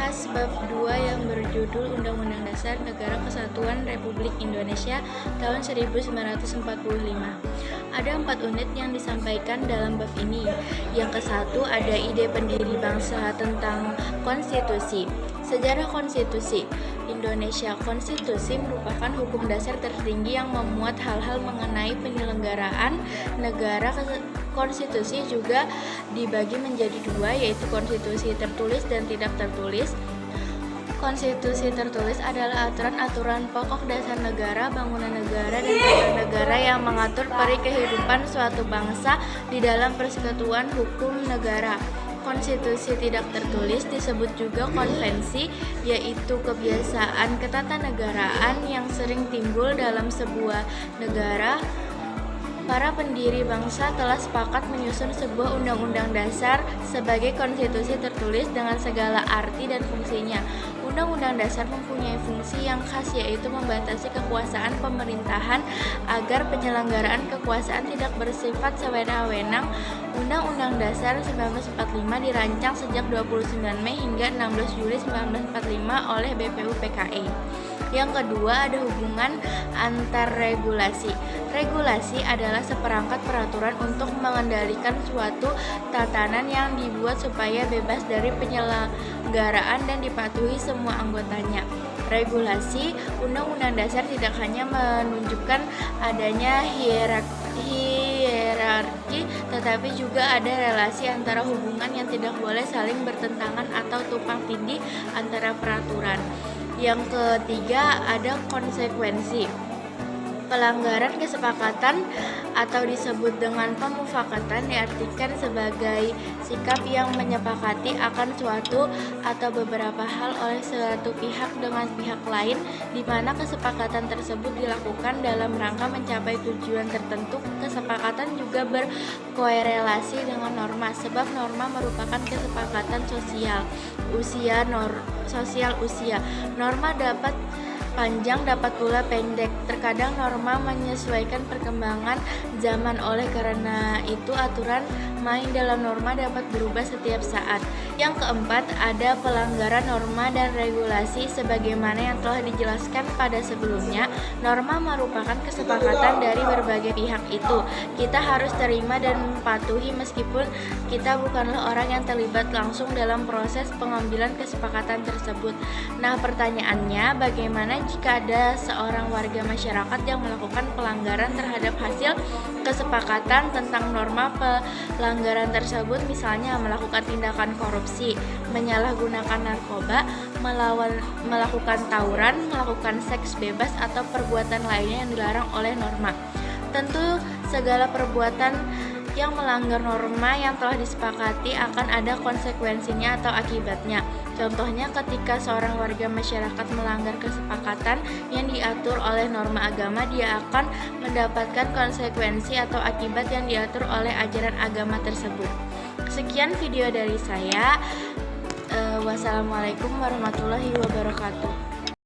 membahas bab 2 yang berjudul Undang-Undang Dasar Negara Kesatuan Republik Indonesia tahun 1945. Ada 4 unit yang disampaikan dalam bab ini. Yang ke-1 ada ide pendiri bangsa tentang konstitusi. Sejarah konstitusi Indonesia. Konstitusi merupakan hukum dasar tertinggi yang memuat hal-hal mengenai penyelenggaraan negara. Konstitusi juga dibagi menjadi 2, yaitu konstitusi tertulis dan tidak tertulis. Konstitusi tertulis adalah aturan-aturan pokok dasar negara, bangunan negara, dan tata negara yang mengatur peri kehidupan suatu bangsa di dalam persekutuan hukum negara. Konstitusi tidak tertulis disebut juga konvensi, yaitu kebiasaan ketatanegaraan yang sering timbul dalam sebuah negara. Para pendiri bangsa telah sepakat menyusun sebuah undang-undang dasar sebagai konstitusi tertulis dengan segala arti dan fungsinya. Undang-undang dasar mempunyai fungsi yang khas, yaitu membatasi kekuasaan pemerintahan agar penyelenggaraan kekuasaan tidak bersifat sewenang-wenang. Undang-Undang Dasar 1945 dirancang sejak 29 Mei hingga 16 Juli 1945 oleh BPUPKI. Yang kedua ada hubungan antar regulasi. Regulasi adalah seperangkat peraturan untuk mengendalikan suatu tatanan yang dibuat supaya bebas dari penyelenggaraan dan dipatuhi semua anggotanya. Regulasi Undang-Undang Dasar tidak hanya menunjukkan adanya hierarki, tetapi juga ada relasi antara hubungan yang tidak boleh saling bertentangan atau tumpang tindih antara peraturan. Yang ketiga ada konsekuensi. Pelanggaran kesepakatan atau disebut dengan pemufakatan diartikan sebagai sikap yang menyepakati akan suatu atau beberapa hal oleh suatu pihak dengan pihak lain, di mana kesepakatan tersebut dilakukan dalam rangka mencapai tujuan tertentu. Kesepakatan juga berkorelasi dengan norma, sebab norma merupakan kesepakatan sosial usia. Norma dapat panjang, dapat pula pendek. Terkadang norma menyesuaikan perkembangan zaman, oleh karena itu aturan main dalam norma dapat berubah setiap saat. Yang keempat ada pelanggaran norma dan regulasi. Sebagaimana yang telah dijelaskan pada sebelumnya, norma merupakan kesepakatan dari berbagai pihak. Itu kita harus terima dan patuhi meskipun kita bukanlah orang yang terlibat langsung dalam proses pengambilan kesepakatan tersebut. Nah, pertanyaannya, bagaimana jika ada seorang warga masyarakat yang melakukan pelanggaran terhadap hasil kesepakatan tentang norma? Pelanggaran tersebut misalnya melakukan tindakan korupsi, menyalahgunakan narkoba, melakukan tawuran, melakukan seks bebas, atau perbuatan lainnya yang dilarang oleh norma. Tentu segala perbuatan yang melanggar norma yang telah disepakati akan ada konsekuensinya atau akibatnya. Contohnya, ketika seorang warga masyarakat melanggar kesepakatan yang diatur oleh norma agama, dia akan mendapatkan konsekuensi atau akibat yang diatur oleh ajaran agama tersebut. Sekian video dari saya. Wassalamualaikum warahmatullahi wabarakatuh.